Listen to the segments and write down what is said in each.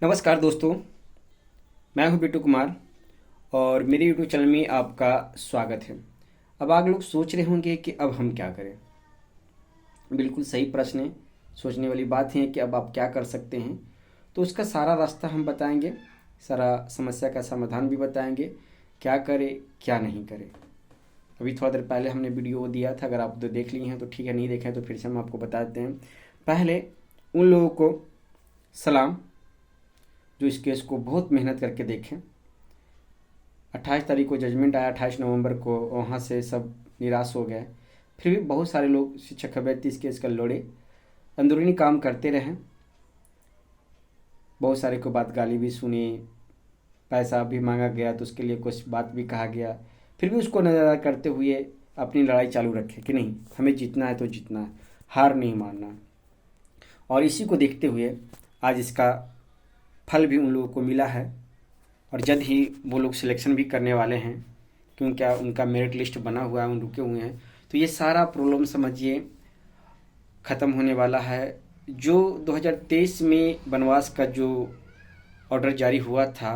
नमस्कार दोस्तों, मैं हूं बिट्टू कुमार और मेरे यूट्यूब चैनल में आपका स्वागत है। अब आप लोग सोच रहे होंगे कि अब हम क्या करें। बिल्कुल सही प्रश्न है, सोचने वाली बात है कि अब आप क्या कर सकते हैं। तो उसका सारा रास्ता हम बताएंगे, सारा समस्या का समाधान भी बताएंगे, क्या करें क्या नहीं करें। अभी थोड़ा देर पहले हमने वीडियो दिया था, अगर आप तो देख लिए हैं तो ठीक है, नहीं देखे हैं तो फिर से हम आपको बता देते हैं। पहले उन लोगों को सलाम जो इस केस को बहुत मेहनत करके देखें। 28 तारीख को जजमेंट आया, 28 नवंबर को वहाँ से सब निराश हो गए। फिर भी बहुत सारे लोग शिक्षक अभ्यर्थी इस केस का लड़े, अंदरूनी काम करते रहे। बहुत सारे को बात गाली भी सुनी, पैसा भी मांगा गया तो उसके लिए कुछ बात भी कहा गया। फिर भी उसको नज़रअंदाज करते हुए अपनी लड़ाई चालू रखे कि नहीं, हमें जीतना है तो जीतना है, हार नहीं मानना। और इसी को देखते हुए आज इसका फल भी उन लोगों को मिला है और जल्द ही वो लोग सिलेक्शन भी करने वाले हैं, क्योंकि उनका मेरिट लिस्ट बना हुआ है, उन रुके हुए हैं। तो ये सारा प्रॉब्लम समझिए ख़त्म होने वाला है। जो 2023 में वनवास का जो ऑर्डर जारी हुआ था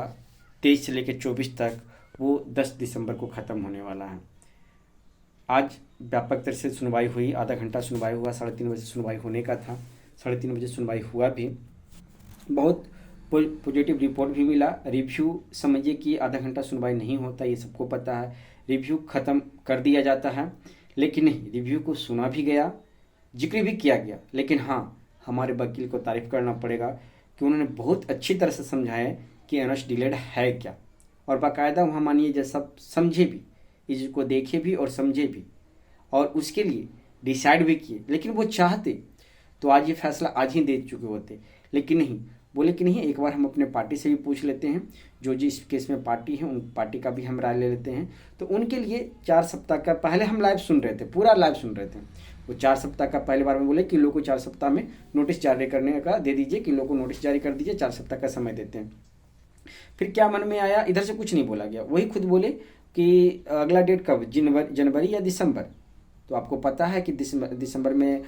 23 से लेकर 24 तक, वो 10 दिसंबर को ख़त्म होने वाला है। आज व्यापक तरह से सुनवाई हुई, आधा घंटा सुनवाई हुआ, 3:30 बजे सुनवाई होने का था, 3:30 बजे सुनवाई हुआ भी। बहुत पॉजिटिव रिपोर्ट भी मिला। रिव्यू समझिए कि आधा घंटा सुनवाई नहीं होता, ये सबको पता है। रिव्यू ख़त्म कर दिया जाता है, लेकिन नहीं, रिव्यू को सुना भी गया, जिक्र भी किया गया। लेकिन हाँ, हमारे वकील को तारीफ़ करना पड़ेगा कि उन्होंने बहुत अच्छी तरह से समझाया कि एनएस डिलेड है क्या, और बाकायदा वहाँ मानिए जैसा समझे भी, इसको देखे भी और समझे भी, और उसके लिए डिसाइड भी किए। लेकिन वो चाहते तो आज ये फैसला आज ही दे चुके होते, लेकिन नहीं, बोले कि नहीं, एक बार हम अपने पार्टी से भी पूछ लेते हैं, जो जिस केस में पार्टी है उन पार्टी का भी हम राय ले लेते हैं। तो उनके लिए 4 सप्ताह का पहले हम लाइव सुन रहे थे, पूरा लाइव सुन रहे थे। वो 4 सप्ताह का पहले बार में बोले कि लोगों को 4 सप्ताह में नोटिस जारी करने का दे दीजिए, कि लोगों को नोटिस जारी कर दीजिए, 4 सप्ताह का समय देते हैं। फिर क्या मन में आया, इधर से कुछ नहीं बोला गया, वही खुद बोले कि अगला डेट कब, जनवरी या दिसंबर। तो आपको पता है कि दिसंबर में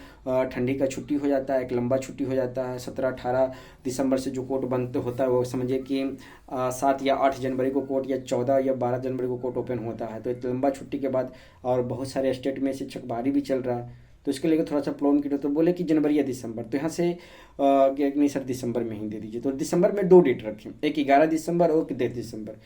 ठंडी का छुट्टी हो जाता है, एक लंबा छुट्टी हो जाता है। 17-18 दिसंबर से जो कोर्ट बंद होता है वो समझिए कि 7 या 8 जनवरी को कोर्ट, या 14 या 12 जनवरी को कोर्ट ओपन होता है। तो एक लंबा छुट्टी के बाद, और बहुत सारे स्टेट में शिक्षक बाहरी भी चल रहा है, तो इसके लिए थोड़ा सा प्रॉब्लम की, तो बोले कि जनवरी या दिसंबर। तो यहाँ से नहीं सर, दिसंबर में ही दे दीजिए। तो दिसंबर में 2 डेट रखें, एक 11 दिसंबर और एक 10 दिसंबर।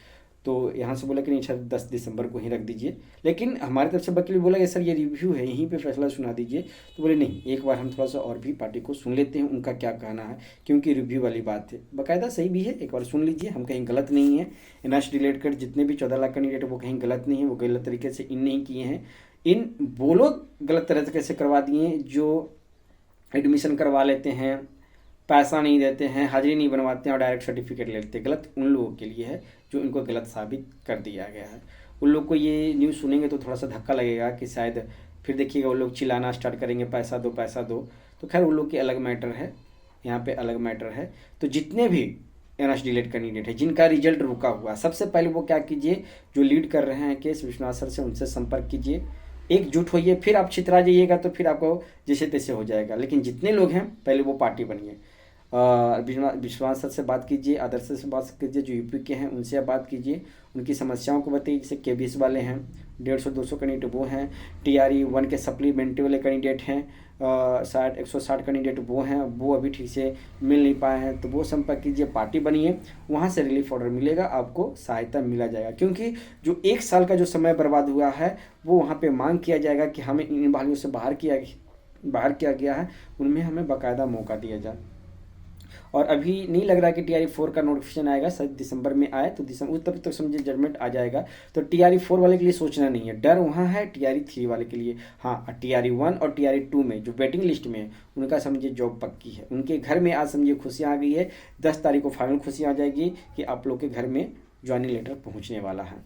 तो यहाँ से बोला कि नहीं सर, 10 दिसंबर को ही रख दीजिए। लेकिन हमारी तरफ से वकील बोला कि सर ये रिव्यू है, यहीं पे फैसला सुना दीजिए। तो बोले नहीं, एक बार हम थोड़ा सा और भी पार्टी को सुन लेते हैं, उनका क्या कहना है, क्योंकि रिव्यू वाली बात है, बाकायदा सही भी है, एक बार सुन लीजिए, हम कहीं गलत नहीं है। एनएस डिलेड कर जितने भी 14 लाख कैंडिडेट वो कहीं गलत नहीं है, वो गलत तरीके से इन नहीं किए हैं। इन वो लोग गलत तरीके से करवा दिए जो एडमिशन करवा लेते हैं, पैसा नहीं देते हैं, हाजिरी नहीं बनवाते हैं और डायरेक्ट सर्टिफिकेट ले लेते हैं। गलत उन लोगों के लिए है जो इनको गलत साबित कर दिया गया है। उन लोग को ये न्यूज़ सुनेंगे तो थोड़ा सा धक्का लगेगा कि शायद फिर देखिएगा वो लोग चिल्लाना स्टार्ट करेंगे, पैसा दो पैसा दो। तो खैर उन लोग की अलग मैटर है, यहाँ पे अलग मैटर है। तो जितने भी एनएस डिलेट कैंडिडेट है जिनका रिजल्ट रुका हुआ, सबसे पहले वो क्या कीजिए, जो लीड कर रहे हैं केस विश्वनाथ सर से, उनसे संपर्क कीजिए, एकजुट होइए। फिर आप छितरा जाइएगा तो फिर आपको जैसे तैसे हो जाएगा। लेकिन जितने लोग हैं पहले वो पार्टी बनिए। विश्वास सर से बात कीजिए, आदर्श से बात कीजिए, जो यूपी के हैं उनसे आप बात कीजिए, उनकी समस्याओं को बताइए। जैसे केबीएस वाले हैं 150-200 कैंडिडेट वो हैं, TRE 1 के सप्लीमेंट्री वाले कैंडिडेट हैं 160 कैंडिडेट वो हैं, वो अभी ठीक से मिल नहीं पाए हैं। तो वो संपर्क कीजिए, पार्टी बनिए, वहाँ से रिलीफ ऑर्डर मिलेगा, आपको सहायता मिला जाएगा। क्योंकि जो 1 साल का जो समय बर्बाद हुआ है वो वहाँ पे मांग किया जाएगा कि हमें इन बहालियों से बाहर किया गया है, उनमें हमें बाकायदा मौका दिया जाए। और अभी नहीं लग रहा कि TRE 4 का नोटिफिकेशन आएगा, शायद दिसंबर में आए तो दिसंबर तब तक समझिए जजमेंट आ जाएगा। तो TRE 4 वाले के लिए सोचना नहीं है, डर वहाँ है TRE 3 वाले के लिए। हाँ, TRE 1 और TRE 2 में जो वेटिंग लिस्ट में है उनका समझिए जॉब पक्की है, उनके घर में आज समझिए खुशियाँ आ गई है। 10 तारीख को फाइनल खुशियाँ आ जाएगी कि आप लोग के घर में ज्वाइनिंग लेटर पहुँचने वाला है।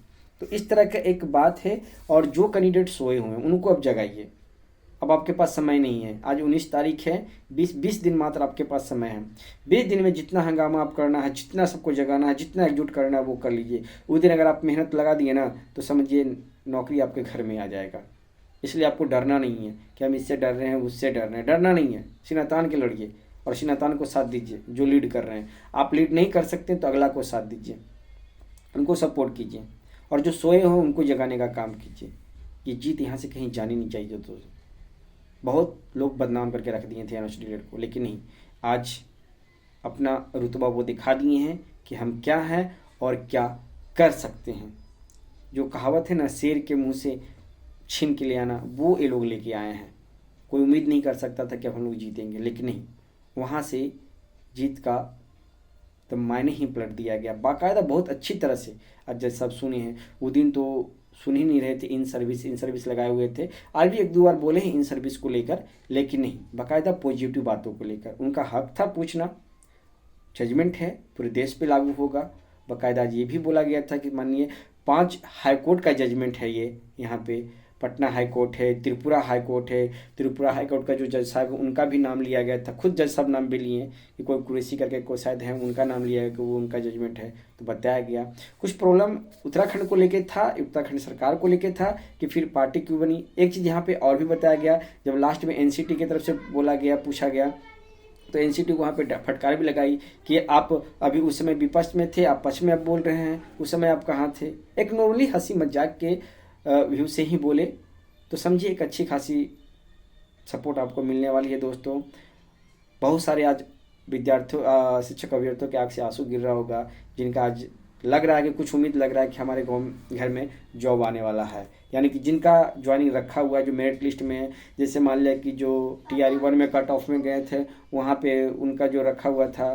तो इस तरह का एक बात है। और जो कैंडिडेट सोए हुए हैं उनको अब जगाइए, अब आपके पास समय नहीं है। आज 19 तारीख है, 20 दिन मात्र आपके पास समय है। 20 दिन में जितना हंगामा आप करना है, जितना सबको जगाना है, जितना एकजुट करना है वो कर लीजिए। उस दिन अगर आप मेहनत लगा दिए ना तो समझिए नौकरी आपके घर में आ जाएगा। इसलिए आपको डरना नहीं है कि हम इससे डर रहे हैं उससे डर रहे हैं, डरना नहीं है, सीना तान के लड़िए। और शैतान को साथ दीजिए जो लीड कर रहे हैं। आप लीड नहीं कर सकते तो अगला को साथ दीजिए, उनको सपोर्ट कीजिए, और जो सोए हो उनको जगाने का काम कीजिए। ये जीत यहाँ से कहीं जानी नहीं चाहिए दोस्तों। बहुत लोग बदनाम करके रख दिए थे एनोस डिलेट को, लेकिन नहीं, आज अपना रुतबा वो दिखा दिए हैं कि हम क्या हैं और क्या कर सकते हैं। जो कहावत है ना, शेर के मुंह से छीन के ले आना, वो ये लोग लेके आए हैं। कोई उम्मीद नहीं कर सकता था कि हम लोग जीतेंगे, लेकिन नहीं, वहाँ से जीत का तो मायने ही पलट दिया गया बाकायदा, बहुत अच्छी तरह से। आज जैसे सब सुने हैं, वो दिन तो सुन ही नहीं रहे थे, इन सर्विस लगाए हुए थे। आज भी एक दो बार बोले हैं इन सर्विस को लेकर, लेकिन नहीं, बाकायदा पॉजिटिव बातों को लेकर। उनका हक था पूछना, जजमेंट है पूरे देश पे लागू होगा। बाकायदा ये भी बोला गया था कि माननीय 5 हाईकोर्ट का जजमेंट है ये, यहाँ पे पटना हाई कोर्ट है, त्रिपुरा हाई कोर्ट है। त्रिपुरा हाई कोर्ट का जो जज साहब है उनका भी नाम लिया गया था, खुद जज साहब नाम भी लिए कि कोई कुरैशी करके कोई शायद है, उनका नाम लिया गया कि वो उनका जजमेंट है। तो बताया गया कुछ प्रॉब्लम उत्तराखंड को लेके था, उत्तराखंड सरकार को लेके था कि फिर पार्टी क्यों बनी। एक चीज़ यहाँ पे और भी बताया गया, जब लास्ट में एनसीटी की तरफ से बोला गया, पूछा गया, तो एनसीटी को वहाँ पे फटकार भी लगाई कि आप अभी उस समय विपक्ष में थे, आप पक्ष में अब बोल रहे हैं, उस समय आप कहाँ थे। एक नॉर्मली हंसी मजाक के व्यू से ही बोले, तो समझिए एक अच्छी खासी सपोर्ट आपको मिलने वाली है दोस्तों। बहुत सारे आज विद्यार्थियों शिक्षक अभ्यर्थियों के आंख से आंसू गिर रहा होगा, जिनका आज लग रहा है कि कुछ उम्मीद लग रहा है कि हमारे गाँव घर में जॉब आने वाला है, यानी कि जिनका ज्वाइनिंग रखा हुआ है, जो मेरिट लिस्ट में है। जैसे मान लिया कि जो TRE 1 में कट ऑफ में गए थे, वहाँ पे उनका जो रखा हुआ था,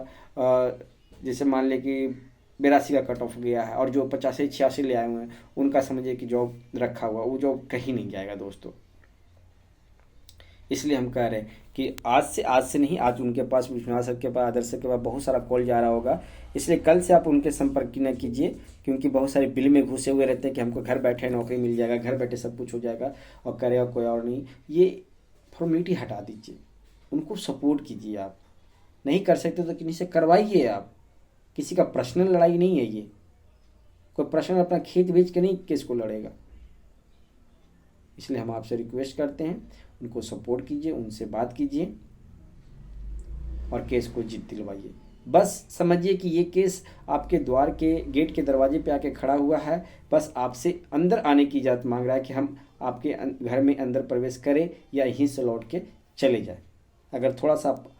जैसे मान लिया कि 82 का कट ऑफ गया है, और जो 85-86 ले आए हुए हैं, उनका समझिए कि जॉब रखा हुआ, वो जॉब कहीं नहीं जाएगा दोस्तों। इसलिए हम कह रहे हैं कि आज से नहीं, आज उनके पास, विश्वनाथ सर के पास, आदर्श सर के पास बहुत सारा कॉल जा रहा होगा। इसलिए कल से आप उनके संपर्क न कीजिए, क्योंकि बहुत सारे बिल में घुसे हुए रहते हैं कि हमको घर बैठे नौकरी मिल जाएगा, घर बैठे सब कुछ हो जाएगा, और करेगा कोई और नहीं। ये फॉर्मेलिटी हटा दीजिए, उनको सपोर्ट कीजिए। आप नहीं कर सकते तो किसी से करवाइए। आप किसी का पर्सनल लड़ाई नहीं है ये, कोई पर्सनल अपना खेत बेच के नहीं केस को लड़ेगा। इसलिए हम आपसे रिक्वेस्ट करते हैं, उनको सपोर्ट कीजिए, उनसे बात कीजिए और केस को जीत दिलवाइए। बस समझिए कि ये केस आपके द्वार के गेट के दरवाजे पे आके खड़ा हुआ है, बस आपसे अंदर आने की इजाज़त मांग रहा है कि हम आपके घर में अंदर प्रवेश करें या यहीं से लौट के चले जाए। अगर थोड़ा सा आप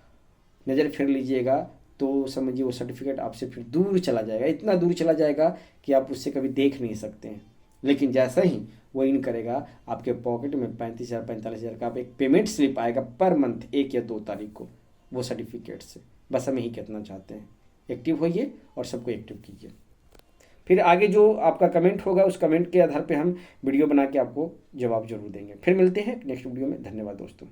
नज़र फेर लीजिएगा तो समझिए वो सर्टिफिकेट आपसे फिर दूर चला जाएगा, इतना दूर चला जाएगा कि आप उससे कभी देख नहीं सकते हैं। लेकिन जैसा ही वो इन करेगा, आपके पॉकेट में 35,000 45,000 का आप एक पेमेंट स्लिप आएगा पर मंथ 1 या 2 तारीख को, वो सर्टिफिकेट से। बस हम यही कहना चाहते हैं, एक्टिव होइए और सबको एक्टिव कीजिए। फिर आगे जो आपका कमेंट होगा, उस कमेंट के आधार पे हम वीडियो बना के आपको जवाब जरूर देंगे। फिर मिलते हैं नेक्स्ट वीडियो में। धन्यवाद दोस्तों।